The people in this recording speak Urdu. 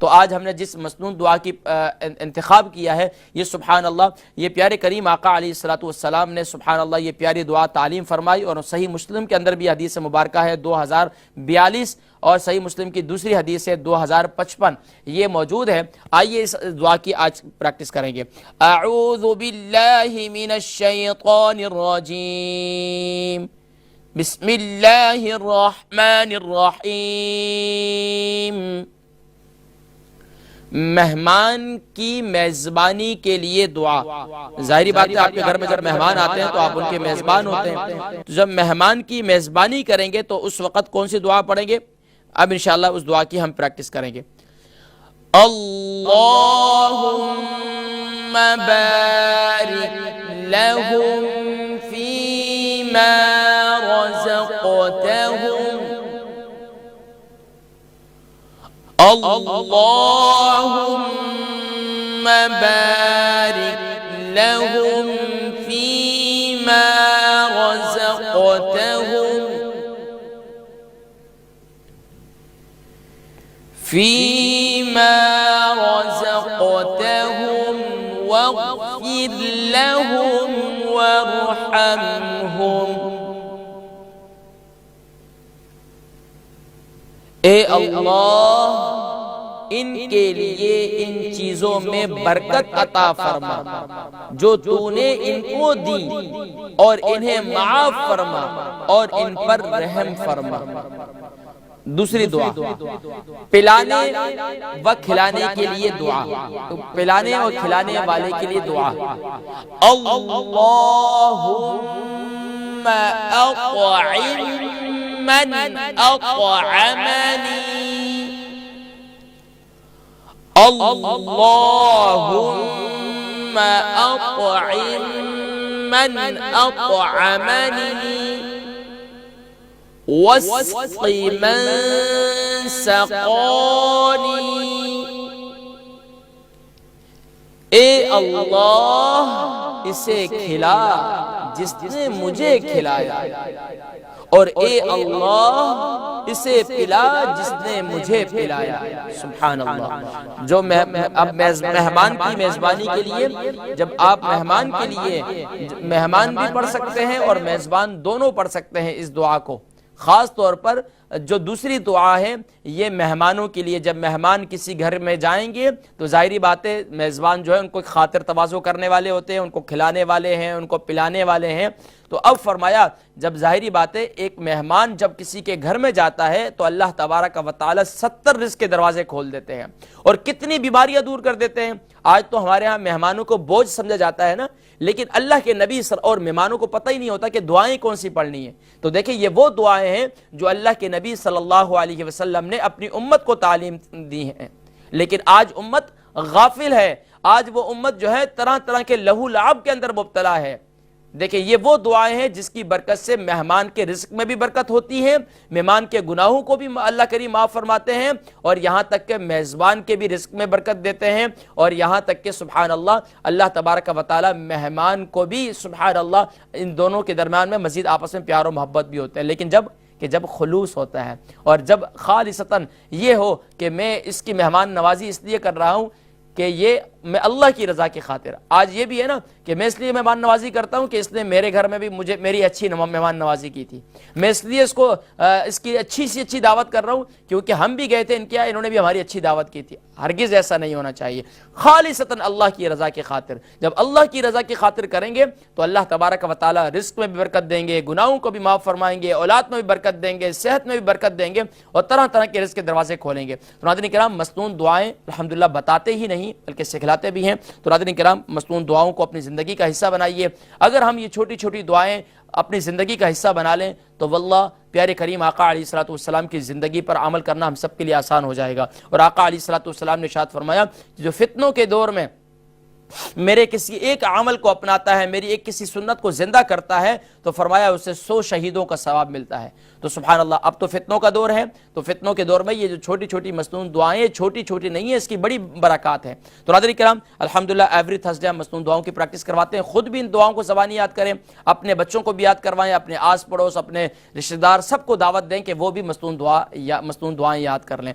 تو آج ہم نے جس مسنون دعا کی انتخاب کیا ہے یہ سبحان اللہ، یہ پیارے کریم آقا علیہ السلام نے سبحان اللہ یہ پیاری دعا تعلیم فرمائی، اور صحیح مسلم کے اندر بھی حدیث مبارکہ ہے 2042 اور صحیح مسلم کی دوسری حدیث ہے 2055 یہ موجود ہے۔ آئیے اس دعا کی آج پریکٹس کریں گے۔ اعوذ باللہ من الشیطان الرجیم، بسم اللہ الرحمن الرحیم۔ مہمان کی میزبانی کے لیے دعا۔ ظاہری بات ہے آپ کے گھر میں جب مہمان آتے ہیں تو آپ ان کے میزبان ہوتے ہیں، تو جب مہمان کی میزبانی کریں گے تو اس وقت کون سی دعا پڑھیں گے؟ اب انشاءاللہ اس دعا کی ہم پریکٹس کریں گے۔ اللہم بارک لہم فیما رزقتہم، اللہم بارک لہم فیما رزقتہم، فیما رزقتہم واغفر لہم وارحمہم۔ اے اللہ ان کے لیے ان چیزوں میں برکت عطا فرما جو تو نے ان کو دی، اور انہیں معاف فرما اور ان پر رحم فرما۔ دوسری دعا، پلانے و کھلانے کے لیے دعا، پلانے اور کھلانے والے کے لیے دعا۔ اللہم اطعم من اطعمنی، اللہم اطعم من اطعمنی واسق من سقانی۔ اے اللہ اسے کھلا جس نے مجھے کھلایا، اور اے اللہ اسے پلا جس نے مجھے پلایا۔ سبحان اللہ۔ جو اب مہمان کی میزبانی کے لیے، جب آپ مہمان کے لیے مہمان بھی پڑھ سکتے ہیں اور میزبان دونوں پڑھ سکتے ہیں اس دعا کو۔ خاص طور پر جو دوسری دعا ہے یہ مہمانوں کے لیے، جب مہمان کسی گھر میں جائیں گے تو ظاہری بات ہے میزبان جو ہے ان کو خاطر تواضع کرنے والے ہوتے ہیں، ان کو کھلانے والے ہیں، ان کو پلانے والے ہیں۔ تو اب فرمایا جب ظاہری بات ہے ایک مہمان جب کسی کے گھر میں جاتا ہے تو اللہ تبارک و تعالی 70 رزق کے دروازے کھول دیتے ہیں اور کتنی بیماریاں دور کر دیتے ہیں۔ آج تو ہمارے ہاں مہمانوں کو بوجھ سمجھا جاتا ہے نا، لیکن اللہ کے نبی اور مہمانوں کو پتہ ہی نہیں ہوتا کہ دعائیں کون سی پڑھنی ہیں۔ تو دیکھیں یہ وہ دعائیں ہیں جو اللہ کے نبی صلی اللہ علیہ وسلم نے اپنی امت کو تعلیم دی ہیں، لیکن آج امت غافل ہے۔ آج وہ امت جو ہے طرح طرح کے لہو لعب کے اندر مبتلا ہے۔ دیکھیں یہ وہ دعائیں ہیں جس کی برکت سے مہمان کے رزق میں بھی برکت ہوتی ہے، مہمان کے گناہوں کو بھی اللہ کریم معاف فرماتے ہیں، اور یہاں تک کہ میزبان کے بھی رزق میں برکت دیتے ہیں، اور یہاں تک کہ سبحان اللہ اللہ تبارک و تعالی مہمان کو بھی سبحان اللہ ان دونوں کے درمیان میں مزید آپس میں پیار و محبت بھی ہوتے ہیں۔ لیکن جب خلوص ہوتا ہے اور جب خالصتاً یہ ہو کہ میں اس کی مہمان نوازی اس لیے کر رہا ہوں کہ یہ میں اللہ کی رضا کی خاطر، آج یہ بھی ہے نا کہ میں اس لیے مہمان نوازی کرتا ہوں کہ اس نے میرے گھر میں بھی مجھے میری اچھی مہمان نوازی کی تھی، میں اس لیے اس کی اچھی سی اچھی دعوت کر رہا ہوں کیونکہ ہم بھی گئے تھے ان کے یہاں، انہوں نے بھی ہماری اچھی دعوت کی تھی۔ ہرگز ایسا نہیں ہونا چاہیے، خالصتاً اللہ کی رضا کی خاطر۔ جب اللہ کی رضا کی خاطر کریں گے تو اللہ تبارک و تعالی رزق میں بھی برکت دیں گے، گناہوں کو بھی معاف فرمائیں گے، اولاد میں بھی برکت دیں گے، صحت میں بھی برکت دیں گے، اور طرح طرح کے رزق کے دروازے کھولیں گے۔ تو ناظرین کرام مسنون دعائیں الحمدللہ بتاتے ہی نہیں بلکہ سکھلاتے بھی ہیں۔ تو ناظرین کرام مسنون دعاؤں کو اپنی زندگی کا حصہ بنائیے۔ اگر ہم یہ چھوٹی چھوٹی دعائیں اپنی زندگی کا حصہ بنا لیں تو واللہ پیارے کریم آقا علیہ السلام کی زندگی پر عمل کرنا ہم سب کے لیے آسان ہو جائے گا۔ اور آقا علیہ السلام نے ارشاد فرمایا جو فتنوں کے دور میں میرے کسی ایک عمل کو اپناتا ہے، میری ایک کسی سنت کو زندہ کرتا ہے، تو فرمایا اسے 100 شہیدوں کا ثواب ملتا ہے۔ تو سبحان اللہ، اب تو فتنوں کا دور ہے، تو فتنوں کے دور میں یہ جو چھوٹی چھوٹی مسنون دعائیں چھوٹی چھوٹی نہیں ہیں، اس کی بڑی برکات ہیں۔ تو ناظرین کرام الحمدللہ ایوری تھرسڈے ہم مسنون دعاؤں کی پریکٹس کرواتے ہیں، خود بھی ان دعاؤں کو زبانی یاد کریں، اپنے بچوں کو بھی یاد کروائیں، اپنے آس پڑوس، اپنے رشتہ دار سب کو دعوت دیں کہ وہ بھی مسنون دعائیں یاد کر لیں۔